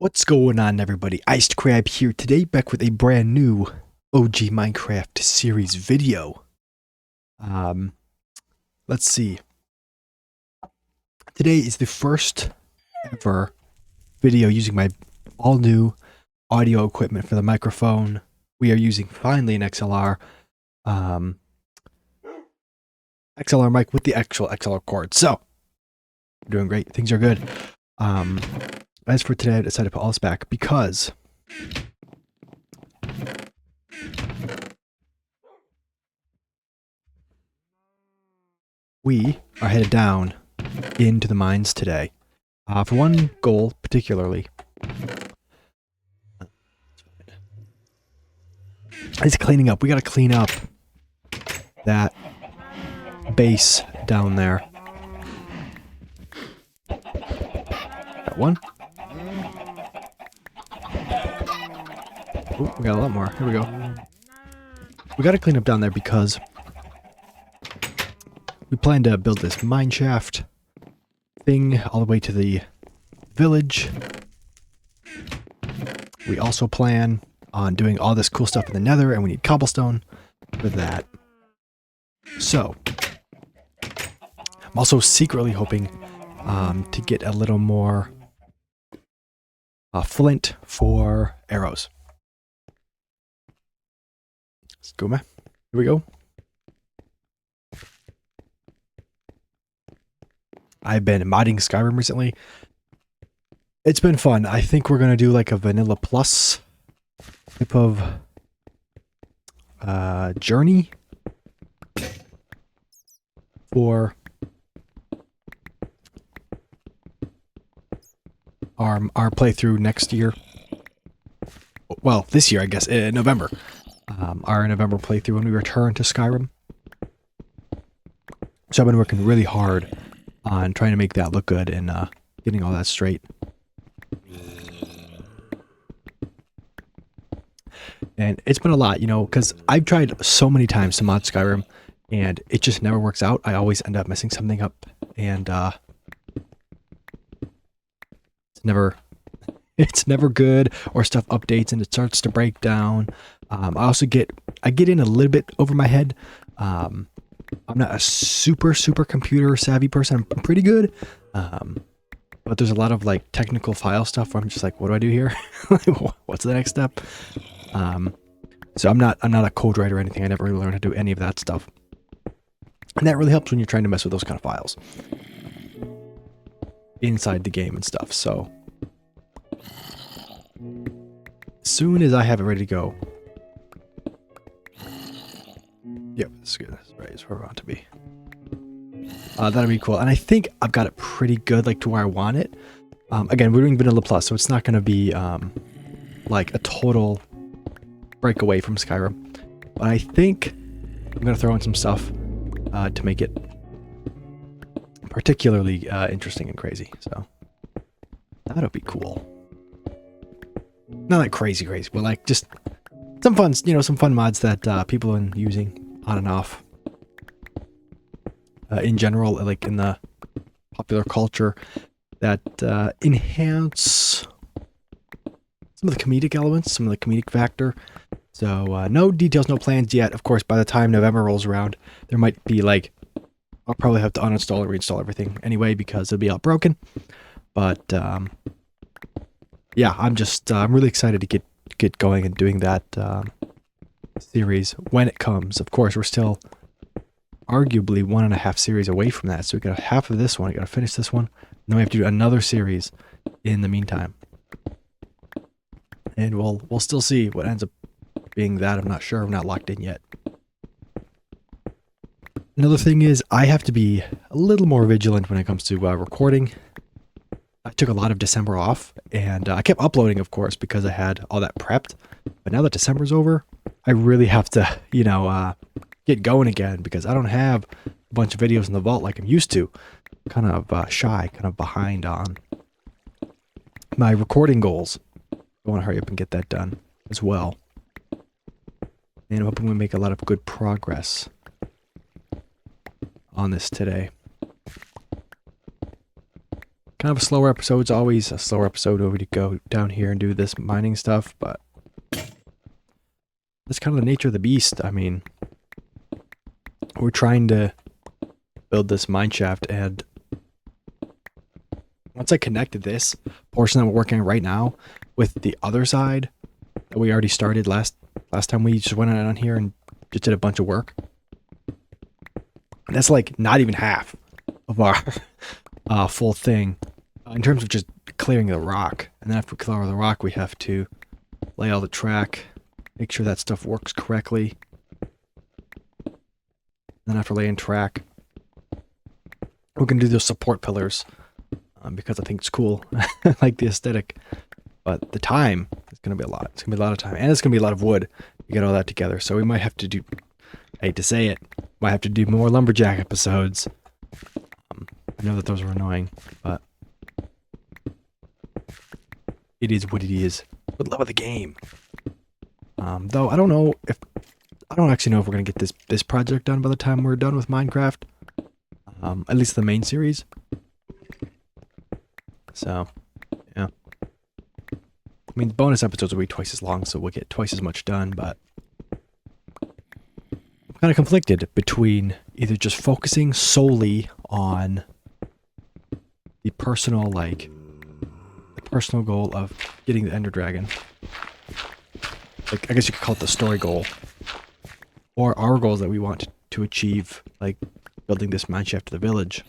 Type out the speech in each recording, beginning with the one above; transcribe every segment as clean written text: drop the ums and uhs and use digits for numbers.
What's going on, everybody? Iced Crab here today, back with a brand new OG Minecraft series video. Let's see. Today is the first ever video using my all new audio equipment for the microphone. We are using finally an XLR mic with the actual XLR cord. So, we're doing great. Things are good. As for today, I decided to put all this back because we are headed down into the mines today. For one goal, particularly, is cleaning up. We got to clean up that base down there. Got one. Oh, we got a lot more. Here we go. We got to clean up down there because we plan to build this mineshaft thing all the way to the village. We also plan on doing all this cool stuff in the nether, and we need cobblestone for that. So, I'm also secretly hoping to get a little more flint for arrows. Let's go, man. Here we go. I've been modding Skyrim recently. It's been fun. I think we're going to do like a vanilla plus type of journey for our playthrough next year. Well, this year, I guess, in November. Our November playthrough when we return to Skyrim. So I've been working really hard on trying to make that look good and getting all that straight. And it's been a lot, you know, because I've tried so many times to mod Skyrim and it just never works out. I always end up messing something up, and it's never good, or stuff updates and it starts to break down. I get in a little bit over my head. I'm not a super computer savvy person. I'm pretty good. But there's a lot of like technical file stuff where I'm just like, what do I do here? What's the next step? So I'm not a code writer or anything. I never really learned how to do any of that stuff. And that really helps when you're trying to mess with those kind of files inside the game and stuff. So as soon as I have it ready to go. Yep, that's good. That's right. It's where I want to be. That'll be cool. And I think I've got it pretty good, like to where I want it. Again, we're doing Vanilla Plus, so it's not going to be like a total break away from Skyrim. But I think I'm going to throw in some stuff to make it particularly interesting and crazy. So that'll be cool. Not like crazy, but like just some fun, you know, some fun mods that people have been using on and off. In general, like in the popular culture, that enhance some of the comedic elements, some of the comedic factor. So no details, no plans yet. Of course, by the time November rolls around, there might be like, I'll probably have to uninstall and reinstall everything anyway because it'll be all broken. But yeah, I'm really excited to get going and doing that series when it comes. Of course, we're still arguably 1.5 series away from that, so we got half of this one. We got to finish this one, and then we have to do another series in the meantime. And we'll still see what ends up being that. I'm not sure. I'm not locked in yet. Another thing is I have to be a little more vigilant when it comes to recording. I took a lot of December off, and I kept uploading, of course, because I had all that prepped. But now that December's over, I really have to, you know, get going again, because I don't have a bunch of videos in the vault like I'm used to. Kind of shy, kind of behind on my recording goals. I want to hurry up and get that done as well. And I'm hoping we make a lot of good progress on this today. Kind of a slower episode. It's always a slower episode over to go down here and do this mining stuff, but that's kind of the nature of the beast. I mean, we're trying to build this mineshaft, and once I connected this portion that we're working on right now with the other side that we already started last time, we just went on here and just did a bunch of work. That's like not even half of our full thing in terms of just clearing the rock. And then after we clear the rock, we have to lay all the track, make sure that stuff works correctly. Then after laying track, we're going to do those support pillars because I think it's cool. I like the aesthetic. But the time is going to be a lot. It's going to be a lot of time. And it's going to be a lot of wood to get all that together. So we might have to do, I hate to say it, might have to do more lumberjack episodes. I know that those are annoying, but it is what it is. With love of the game. Though I don't actually know if we're going to get this project done by the time we're done with Minecraft. At least the main series. So, yeah. I mean, bonus episodes will be twice as long, so we'll get twice as much done, but I'm kind of conflicted between either just focusing solely on the personal goal of getting the Ender Dragon. Like, I guess you could call it the story goal. Or our goals that we want to achieve, like building this mineshaft to the village.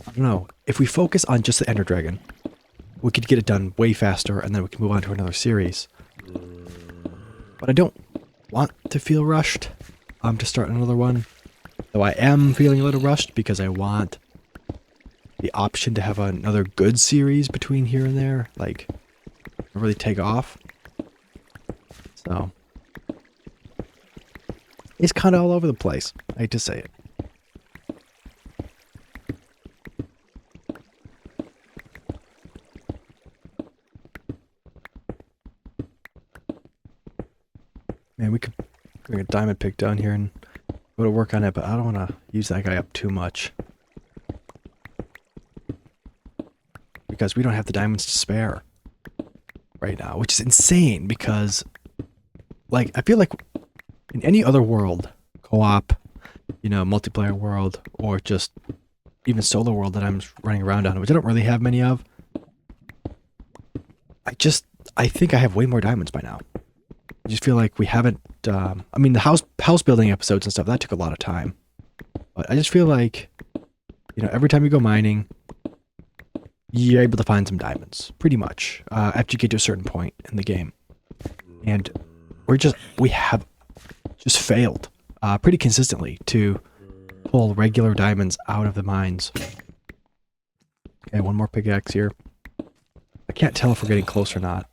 I don't know. If we focus on just the Ender Dragon, we could get it done way faster, and then we can move on to another series. But I don't want to feel rushed to start another one. Though I am feeling a little rushed because I want the option to have another good series between here and there, like really take off. So it's kind of all over the place. I hate to say it. Man, we could bring a diamond pick down here and go to work on it, but I don't want to use that guy up too much. Because we don't have the diamonds to spare right now, which is insane because, like, I feel like in any other world, co-op, multiplayer world, or just even solo world that I'm running around on, which I don't really have many of, I think I have way more diamonds by now. I just feel like we haven't, I mean, the house building episodes and stuff, that took a lot of time. But I just feel like, every time you go mining, you're able to find some diamonds, pretty much, after you get to a certain point in the game. And we have just failed pretty consistently to pull regular diamonds out of the mines. Okay, one more pickaxe here. I can't tell if we're getting close or not.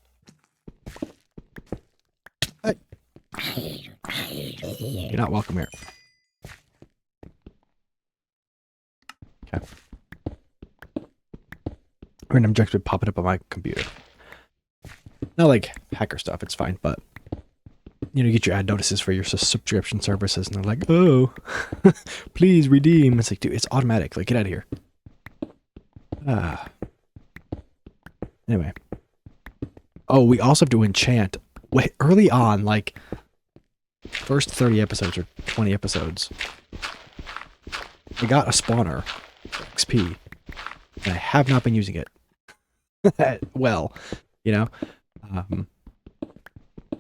You're not welcome here. Okay. Random objective popping up on my computer. Not like hacker stuff, it's fine, but you get your ad notices for your subscription services, and they're like, oh, please redeem. It's like, dude, it's automatic. Like, get out of here. Anyway. Oh, we also have to enchant early on, like first 30 episodes or 20 episodes. I got a spawner for XP, and I have not been using it. Well, I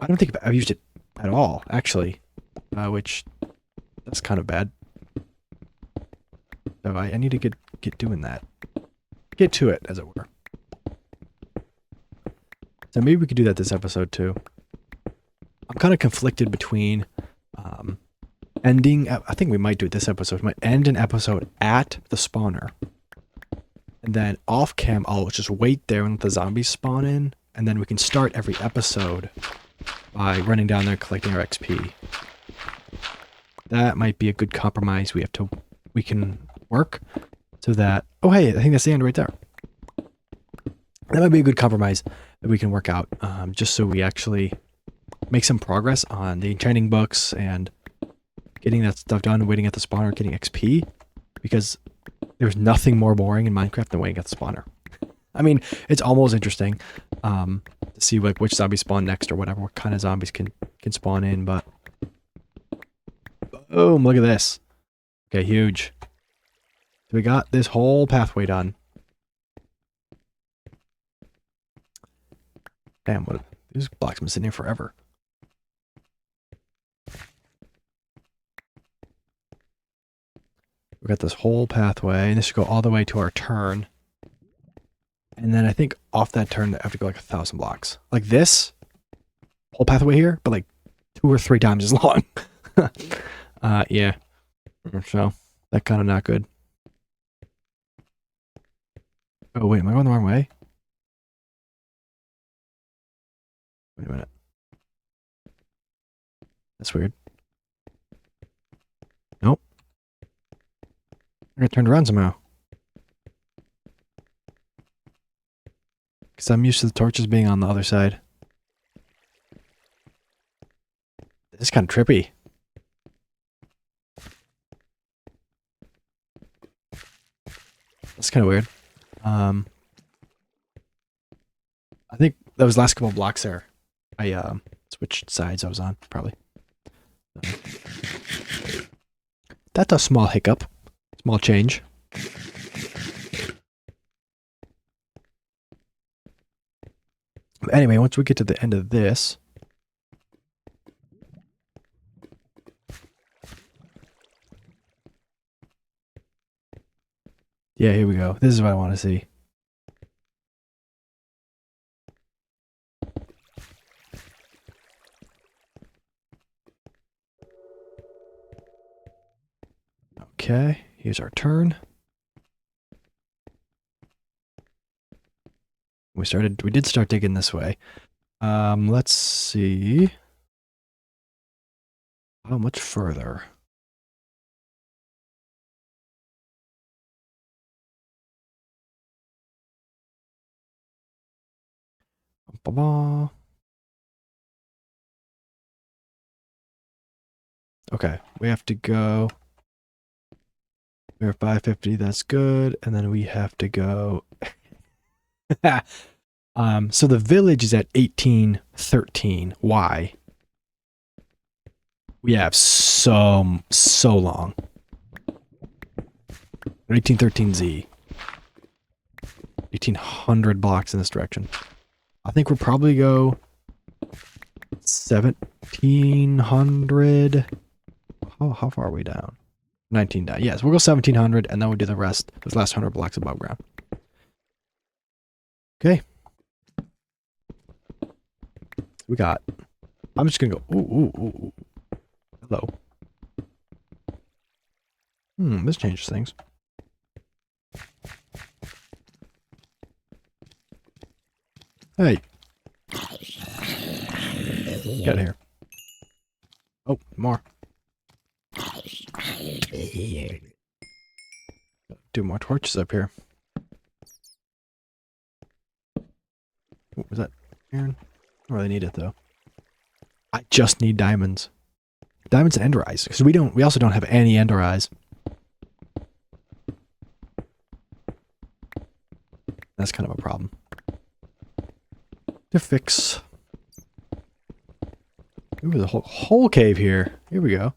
don't think I've used it at all, actually, which that's kind of bad. So I need to get doing that. Get to it, as it were. So maybe we could do that this episode too. I'm kind of conflicted between ending. I think we might do it this episode. We might end an episode at the spawner, and then off cam, I'll just wait there and let the zombies spawn in, and then we can start every episode by running down there and collecting our XP. That might be a good compromise. We can work so that. Oh hey, I think that's the end right there. That might be a good compromise that we can work out, just so we actually make some progress on the enchanting books and getting that stuff done, waiting at the spawner, getting XP. because there's nothing more boring in Minecraft than waiting at the spawner. I mean, it's almost interesting to see like which zombies spawn next or whatever, what kind of zombies can spawn in, but boom, look at this. Okay, huge. So we got this whole pathway done. Damn, what these blocks have been sitting here forever. We got this whole pathway, and this should go all the way to our turn. And then I think off that turn, I have to go like 1,000 blocks. Like this whole pathway here, but like 2 or 3 times as long. Yeah. So, that kind of not good. Oh, wait, am I going the wrong way? Wait a minute. That's weird. Nope. I got turned around somehow. Because I'm used to the torches being on the other side. This is kind of trippy. That's kind of weird. I think those last couple of blocks there, I switched sides I was on, probably. That's a small hiccup. Small change. But anyway, once we get to the end of this, yeah, here we go. This is what I want to see. Okay, here's our turn. We did start digging this way. Let's see. How much further? Ba-ba. Okay, we have to go. We're 550, that's good. And then we have to go. So the village is at 1813. Why? We have so long. 1813Z. 1800 blocks in this direction. I think we'll probably go 1700. How far are we down? 19 down. Yes, we'll go 1700 and then we'll do the rest, those last 100 blocks above ground. Okay. We got. I'm just gonna go. Ooh. Hello. This changes things. Hey. Get out of here. Oh, more. Do more torches up here. What was that, Aaron? I don't really need it though. I just need diamonds. Diamonds and ender eyes. Because we also don't have any ender eyes. That's kind of a problem to fix. Ooh, there's a whole cave here. Here we go.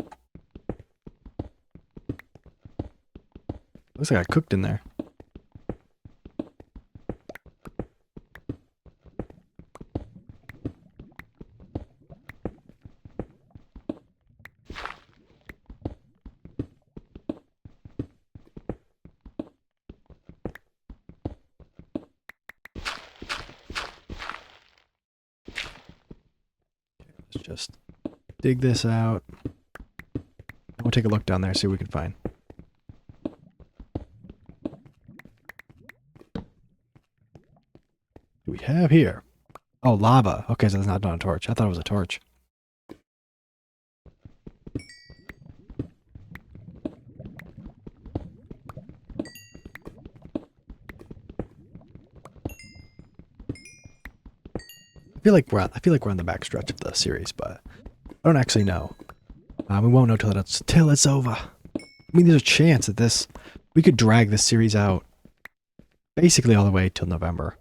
Looks like I cooked in there. Let's just dig this out. We'll take a look down there, see what we can find. What do we have here? Oh, lava. Okay, so that's not on a torch. I thought it was a torch. I feel like we're on the back stretch of the series, but I don't actually know. We won't know till it's over. I mean, there's a chance that we could drag this series out basically all the way till November,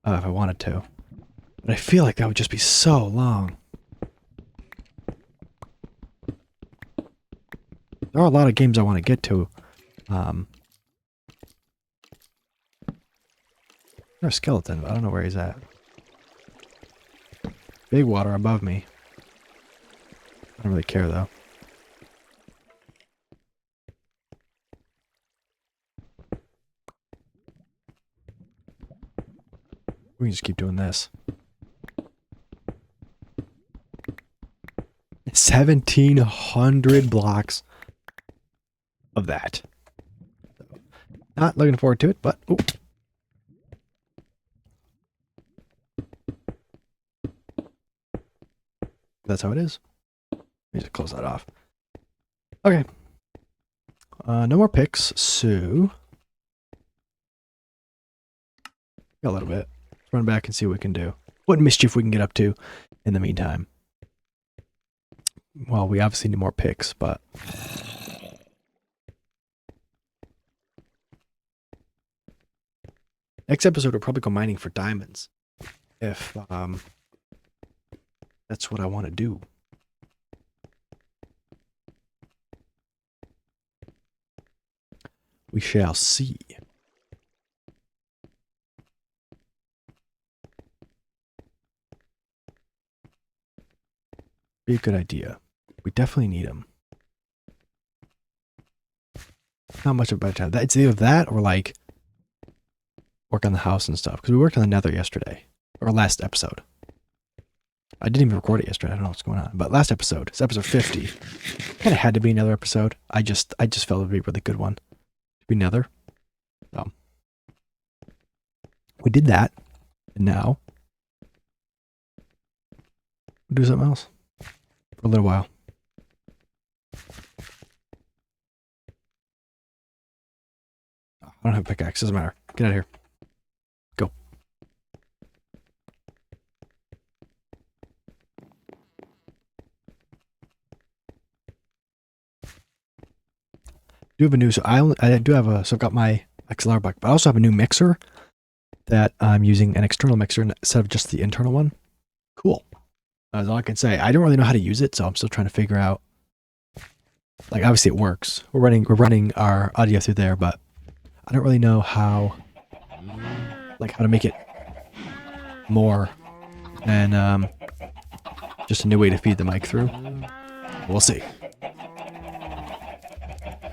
if I wanted to. But I feel like that would just be so long. There are a lot of games I want to get to. There's a skeleton, but I don't know where he's at. Big water above me. I don't really care, though. We can just keep doing this. 1,700 blocks of that. Not looking forward to it, but... Ooh. That's how it is. Let me just close that off. Okay. No more picks, so... Got a little bit. Let's run back and see what we can do. What mischief we can get up to in the meantime. Well, we obviously need more picks, but... Next episode, we'll probably go mining for diamonds. If, that's what I want to do. We shall see. Be a good idea. We definitely need them. Not much of a better time. It's either that or like work on the house and stuff. Because we worked on the nether yesterday. Or last episode. I didn't even record it yesterday. I don't know what's going on. But last episode, it's episode 50. Kind of had to be another episode. I just felt it would be a really good one. To be nether. So we did that. And now we'll do something else. For a little while. I don't have a pickaxe. Doesn't matter. Get out of here. Go. Do have a new, so I do have so I've got my XLR back, but I also have a new mixer that I'm using, an external mixer instead of just the internal one. Cool. That's all I can say. I don't really know how to use it, so I'm still trying to figure out. Like, obviously it works. We're running our audio through there, but I don't really know how to make it more than just a new way to feed the mic through. We'll see.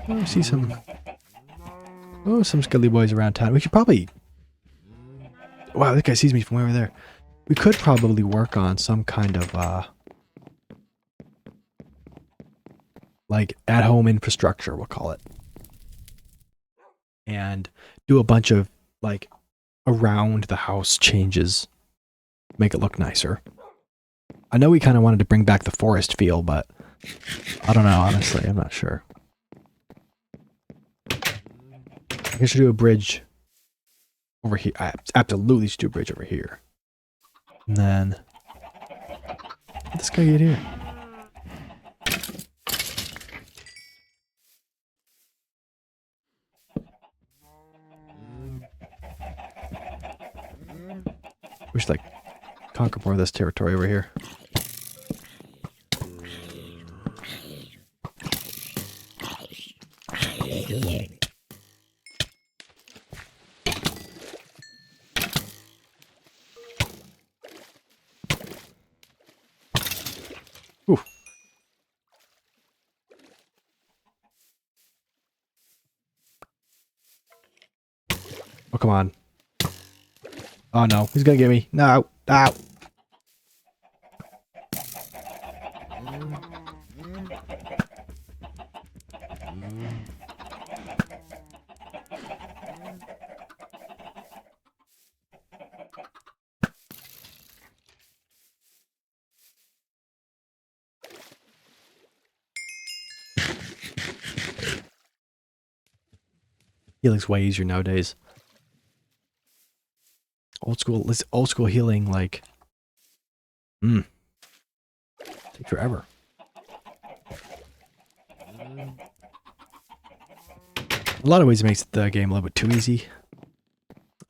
Oh, I see some skelly boys around town. We should probably... Wow, this guy sees me from way over there. We could probably work on some kind of, like, at-home infrastructure, we'll call it. And do a bunch of, like, around-the-house changes. Make it look nicer. I know we kind of wanted to bring back the forest feel, but I don't know, honestly. I'm not sure. I guess I should do a bridge over here. I absolutely should do a bridge over here. And then... How'd this guy get here? We should, like, conquer more of this territory over here. Ooh. Oh, come on. Oh, no. He's gonna get me. No. Ow. Healing's way easier nowadays. Old school healing, like, take forever. a lot of ways it makes the game a little bit too easy.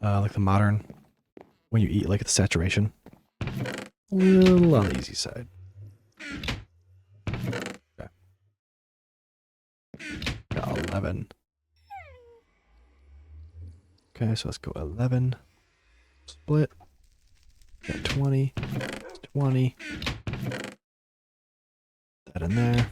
Like the modern, when you eat, like the saturation. A little on the easy side. Okay. Got 11. Okay, so let's go 11. Split. Got 20. 20. That in there.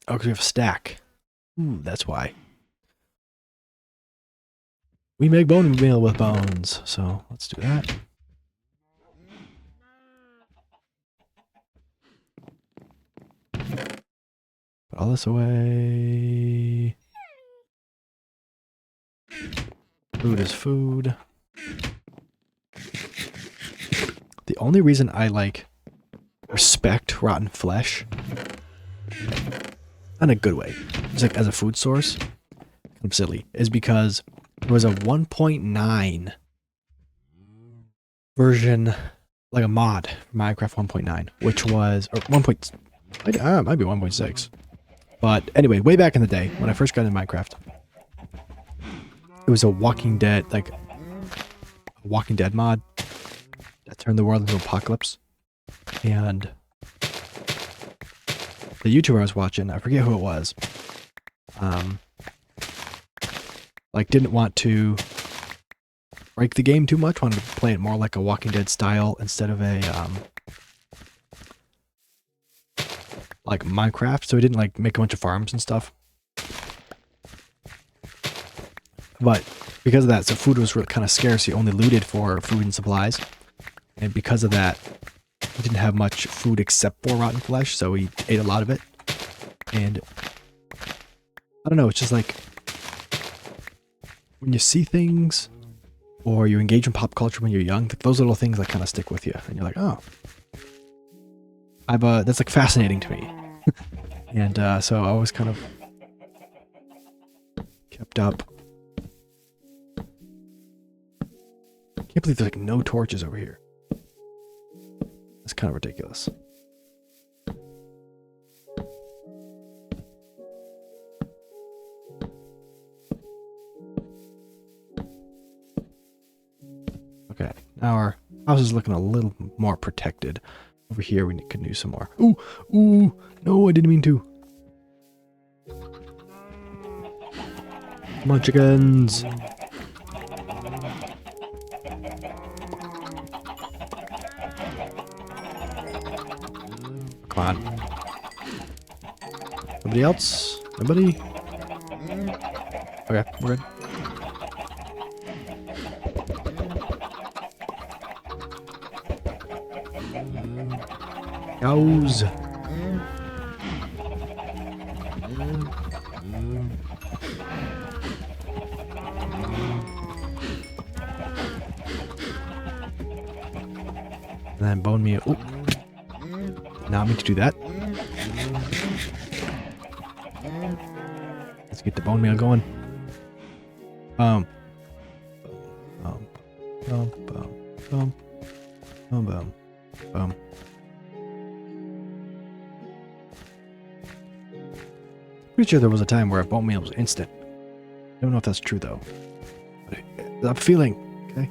Oh, because we have a stack. Ooh, that's why. We make bone meal with bones, so let's do that. Put all this away. Food is food. The only reason I like respect rotten flesh, in a good way, just like as a food source, I'm silly, is because there was a 1.9 version, like a mod, Minecraft 1.9, which was, or 1. It might be 1.6. But anyway, way back in the day, when I first got into Minecraft, it was a Walking Dead, like, a Walking Dead mod that turned the world into apocalypse. And the YouTuber I was watching, I forget who it was, like didn't want to break the game too much, wanted to play it more like a Walking Dead style instead of a, like Minecraft, so he didn't like make a bunch of farms and stuff. But because of that, so food was kind of scarce. He only looted for food and supplies. And because of that, he didn't have much food except for rotten flesh, so he ate a lot of it. And I don't know, it's just like when you see things or you engage in pop culture when you're young, those little things like kind of stick with you. And you're like, oh, that's like fascinating to me. And so I always kind of kept up. Can't believe there's like no torches over here. That's kind of ridiculous. Okay, now our house is looking a little more protected. Over here, we could use some more. Ooh, ooh, no, I didn't mean to. Come on, chickens. Come on. Nobody else? Nobody? Okay, we're good. Cows. And then bone meal. Oh, not mean to do that. Let's get the bone meal going. Boom. Pretty sure there was a time where bone meal was instant. I don't know if that's true though. But I'm feeling, okay?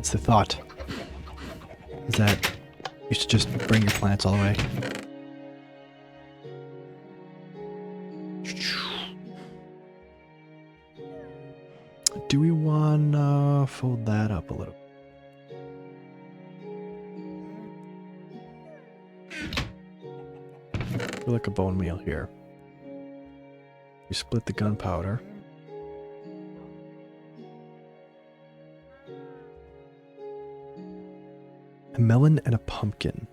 It's the thought. Is that you should just bring your plants all the way. Do we want to fold that up a little? I feel like a bone meal here. We split the gunpowder. A melon and a pumpkin.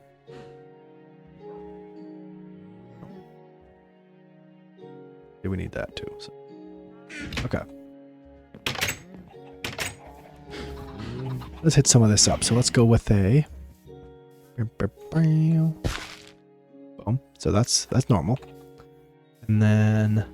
Yeah, we need that too. So. Okay. Let's hit some of this up. So let's go with a boom. So that's normal. And then...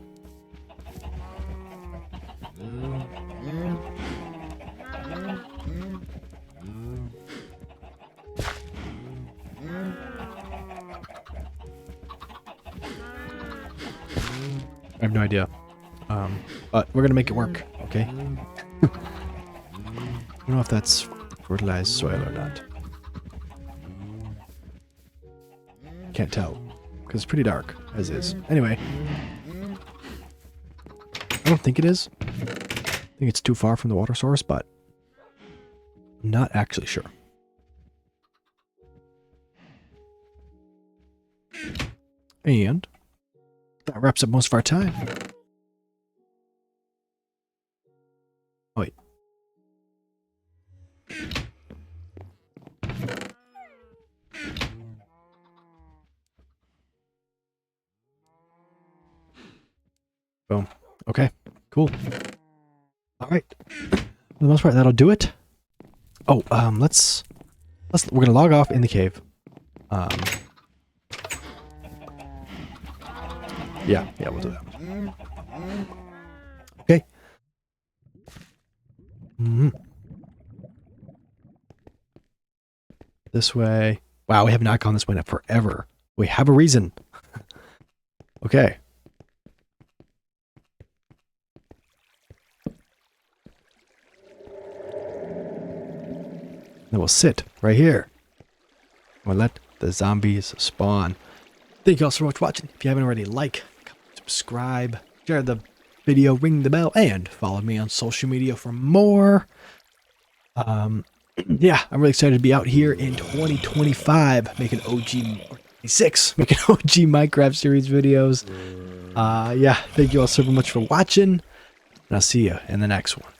I have no idea. But we're gonna make it work, okay? I don't know if that's fertilized soil or not. Can't tell, because it's pretty dark, as is. Anyway. I don't think it is. I think it's too far from the water source, but I'm not actually sure. And that wraps up most of our time. Oh, wait. Boom. Okay, cool. All right. For the most part, that'll do it. Oh, we're gonna log off in the cave. Yeah, we'll do that. Okay. This way. Wow, we have not gone this way in forever. We have a reason. Okay. Then we'll sit right here. We'll let the zombies spawn. Thank you all so much for watching. If you haven't already, like, subscribe, share the video, ring the bell, and follow me on social media for more. Yeah, I'm really excited to be out here in 2025 making OG 26, making OG Minecraft series videos. Yeah, thank you all so much for watching, and I'll see you in the next one.